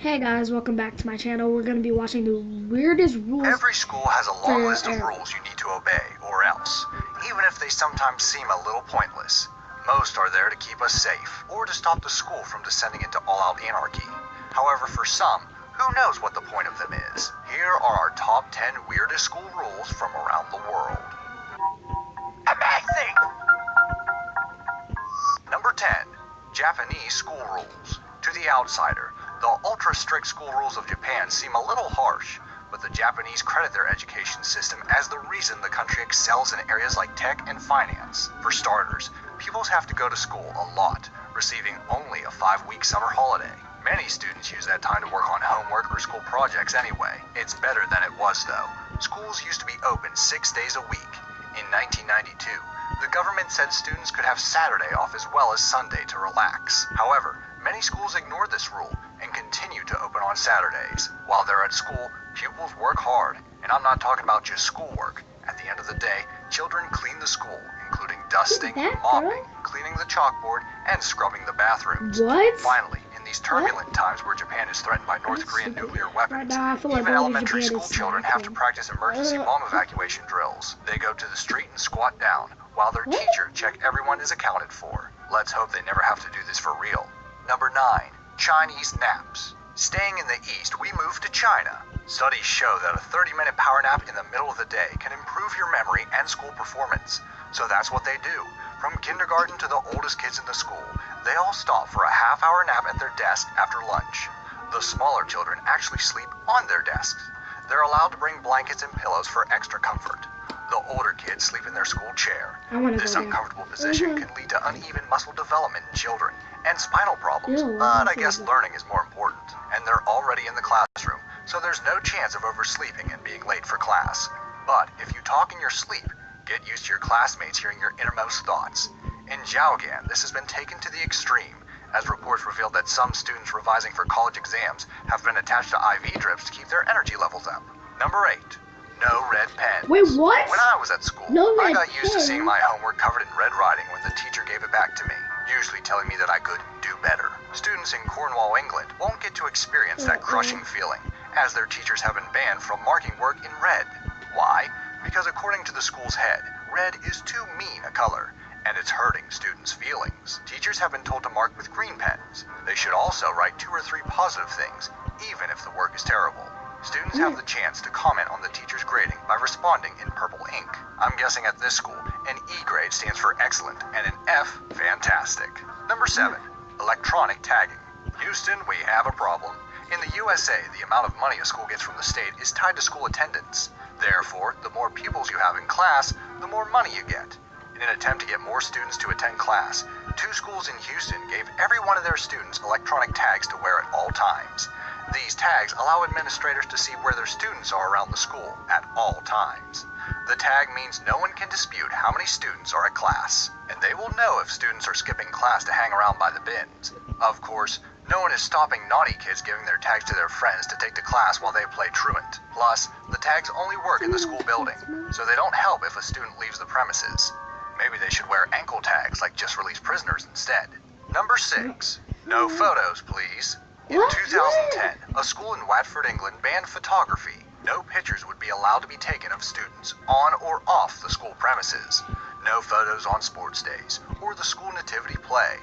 Hey guys, welcome back to my channel. We're going to be watching the weirdest rules. Every school has a long list of air. rules you need to obey, or else, even if they sometimes seem a little pointless. Most are there to keep us safe, or to stop the school from descending into all-out anarchy. However, for some, who knows what the point of them is? Here are our top 10 weirdest school rules from around the world. Amazing! Number 10. Japanese school rules. To the outsider, the ultra-strict school rules of Japan seem a little harsh, but the Japanese credit their education system as the reason the country excels in areas like tech and finance. For starters, pupils have to go to school a lot, receiving only a 5-week summer holiday. Many students use that time to work on homework or school projects anyway. It's better than it was though. Schools used to be open 6 days a week. In 1992, the government said students could have Saturday off as well as Sunday to relax. However, many schools ignored this rule and continue to open on Saturdays. While they're at school, pupils work hard, and I'm not talking about just schoolwork. At the end of the day, children clean the school, including dusting, mopping, cleaning the chalkboard, and scrubbing the bathrooms. What? Finally, in these turbulent times where Japan is threatened by North Korean nuclear weapons, I feel like even all these elementary Japan school is children have to practice emergency bomb evacuation drills. They go to the street and squat down, while their teacher check everyone is accounted for. Let's hope they never have to do this for real. Number 9. Chinese naps. Staying in the East, we moved to China. Studies show that a 30-minute power nap in the middle of the day can improve your memory and school performance. So that's what they do. From kindergarten to the oldest kids in the school, they all stop for a half-hour nap at their desk after lunch. The smaller children actually sleep on their desks. They're allowed to bring blankets and pillows for extra comfort. The older kids sleep in their school chair. This uncomfortable position can lead to uneven muscle development in children and spinal problems, but I guess learning is more important. And they're already in the classroom, so there's no chance of oversleeping and being late for class. But if you talk in your sleep, get used to your classmates hearing your innermost thoughts. In Zhaogan, this has been taken to the extreme, as reports revealed that some students revising for college exams have been attached to IV drips to keep their energy levels up. Number 8. No red pens. Wait, what? When I was at school, I got used to seeing my homework covered in red writing when the teacher gave it back to me, usually telling me that I could do better. Students in Cornwall, England won't get to experience that crushing feeling, as their teachers have been banned from marking work in red. Why? Because according to the school's head, red is too mean a color, and it's hurting students' feelings. Teachers have been told to mark with green pens. They should also write 2 or 3 positive things, even if the work is terrible. Students have the chance to comment on the teacher's grading by responding in purple ink. I'm guessing at this school, an E grade stands for excellent and an F, fantastic. Number 7. Electronic tagging. Houston, we have a problem. In the USA, the amount of money a school gets from the state is tied to school attendance. Therefore, the more pupils you have in class, the more money you get. In an attempt to get more students to attend class, 2 schools in Houston gave every one of their students electronic tags to wear at all times. These tags allow administrators to see where their students are around the school at all times. The tag means no one can dispute how many students are at class, and they will know if students are skipping class to hang around by the bins. Of course, no one is stopping naughty kids giving their tags to their friends to take to class while they play truant. Plus, the tags only work in the school building, so they don't help if a student leaves the premises. Maybe they should wear ankle tags like just released prisoners instead. Number 6. No photos, please. In 2010, a school in Watford, England banned photography. No pictures would be allowed to be taken of students on or off the school premises. No photos on sports days or the school nativity play.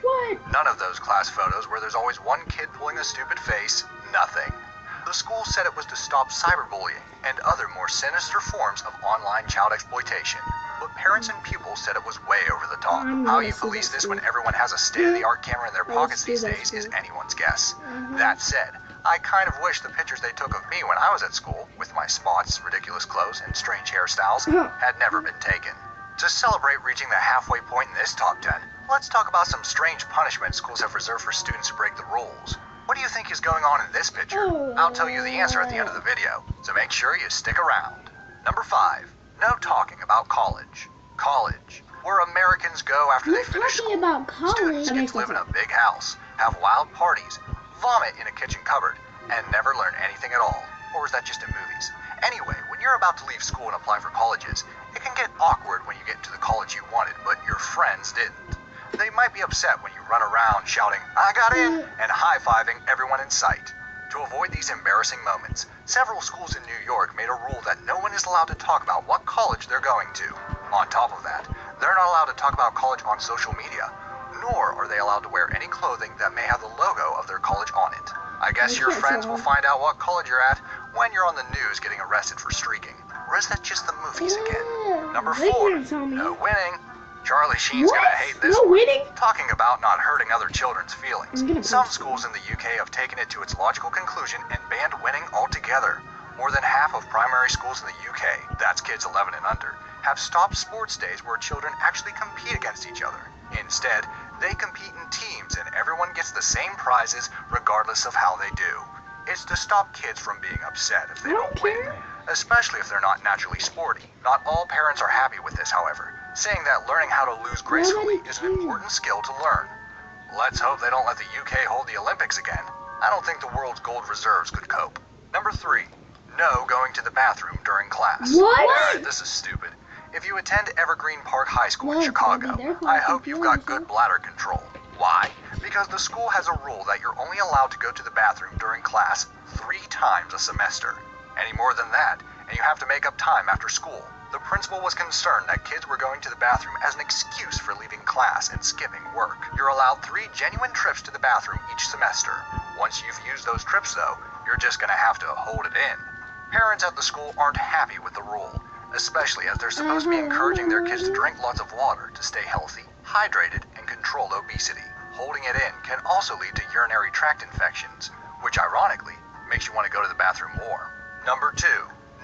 None of those class photos where there's always one kid pulling a stupid face. Nothing. The school said it was to stop cyberbullying and other more sinister forms of online child exploitation. But parents and pupils said it was way over the top. How you police this when everyone has a state-of-the-art camera in their pockets these days is anyone's guess. That said, I kind of wish the pictures they took of me when I was at school, with my spots, ridiculous clothes, and strange hairstyles, had never been taken. To celebrate reaching the halfway point in this top 10, let's talk about some strange punishments schools have reserved for students who break the rules. What do you think is going on in this picture? I'll tell you the answer at the end of the video, so make sure you stick around. Number 5. No talking about college. College, where Americans go after they finish school. Students get to live in a big house, have wild parties, vomit in a kitchen cupboard, and never learn anything at all. Or is that just in movies? Anyway, when you're about to leave school and apply for colleges, it can get awkward when you get to the college you wanted, but your friends didn't. They might be upset when you run around shouting, "I got in," and high-fiving everyone in sight. To avoid these embarrassing moments, several schools in New York made a rule that no one is allowed to talk about what college they're going to. On top of that, they're not allowed to talk about college on social media, nor are they allowed to wear any clothing that may have the logo of their college on it. I guess your friends will find out what college you're at when you're on the news getting arrested for streaking. Or is that just the movies again? Number 4, no winning. Charlie Sheen's gonna hate this No one. winning? Talking about not hurting other children's feelings. I'm gonna Some punch schools in the UK have taken it to its logical conclusion and banned winning altogether. More than half of primary schools in the UK, that's kids 11 and under, have stopped sports days where children actually compete against each other. Instead, they compete in teams and everyone gets the same prizes regardless of how they do. It's to stop kids from being upset if they don't win, especially if they're not naturally sporty. Not all parents are happy with this, however, saying that learning how to lose gracefully is an important skill to learn. Let's hope they don't let the UK hold the Olympics again. I don't think the world's gold reserves could cope. Number 3, no going to the bathroom during class. What? Alright, this is stupid. If you attend Evergreen Park High School in Chicago, I hope you've got good bladder control. Why? Because the school has a rule that you're only allowed to go to the bathroom during class 3 times a semester. Any more than that, and you have to make up time after school. The principal was concerned that kids were going to the bathroom as an excuse for leaving class and skipping work. You're allowed 3 genuine trips to the bathroom each semester. Once you've used those trips, though, you're just gonna have to hold it in. Parents at the school aren't happy with the rule, especially as they're supposed to be encouraging their kids to drink lots of water to stay healthy, hydrated, and control obesity. Holding it in can also lead to urinary tract infections, which ironically makes you want to go to the bathroom more. Number 2,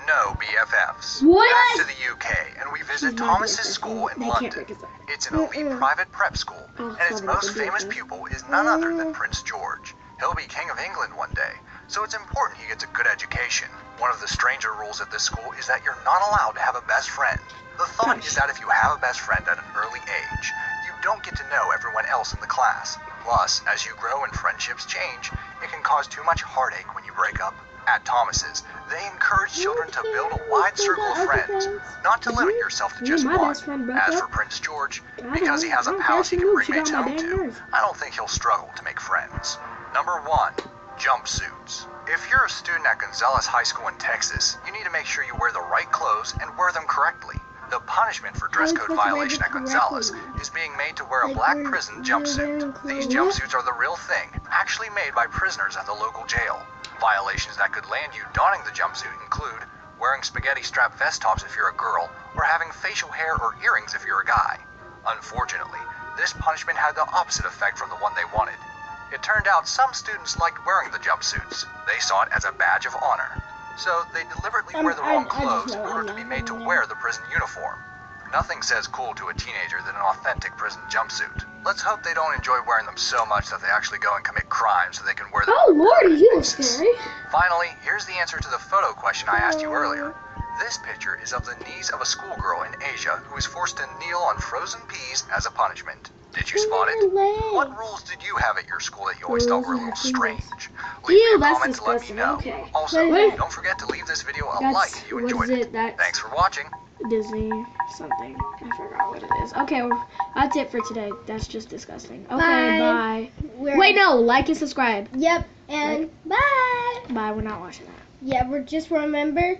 no BFFs. What? Back to the UK, and we visit She's not Thomas's BFF. school in They can't London. break his back. It's an elite private prep school, and its most famous pupil is none other than Prince George. He'll be King of England one day, so it's important he gets a good education. One of the stranger rules at this school is that you're not allowed to have a best friend. The thought is that if you have a best friend at an early age, you don't get to know everyone else in the class. Plus, as you grow and friendships change, it can cause too much heartache when you break up. At Thomas's, they encourage children to build a wide circle of friends, not to limit yourself to just one. As for Prince George, because he has a palace he can bring mates home to, I don't think he'll struggle to make friends. Number 1, jumpsuits. If you're a student at Gonzales High School in Texas, you need to make sure you wear the right clothes and wear them correctly. The punishment for dress code violation at Gonzales is being made to wear a black prison jumpsuit. These jumpsuits are the real thing, actually made by prisoners at the local jail. Violations that could land you donning the jumpsuit include wearing spaghetti strap vest tops if you're a girl, or having facial hair or earrings if you're a guy. Unfortunately, this punishment had the opposite effect from the one they wanted. It turned out some students liked wearing the jumpsuits. They saw it as a badge of honor. So they deliberately wear the wrong clothes in order to be made to wear the prison uniform. Nothing says cool to a teenager than an authentic prison jumpsuit. Let's hope they don't enjoy wearing them so much that they actually go and commit crimes so they can wear them. Oh lordy, you look scary. Finally, here's the answer to the photo question I asked you earlier. This picture is of the knees of a schoolgirl in Asia who is forced to kneel on frozen peas as a punishment. Did you spot it? What rules did you have at your school that you always thought were a little strange? Leave me a that's comment to let me disgusting. know. Okay. Also, What? don't forget to leave this video a That's, like if you what enjoyed is it. it? That's Thanks for watching. Disney something. I forgot what it is. Okay, well, that's it for today. That's just disgusting. Okay, bye. Wait, no, like and subscribe. Yep, and bye. Bye, we're not watching that. Yeah, we're just remember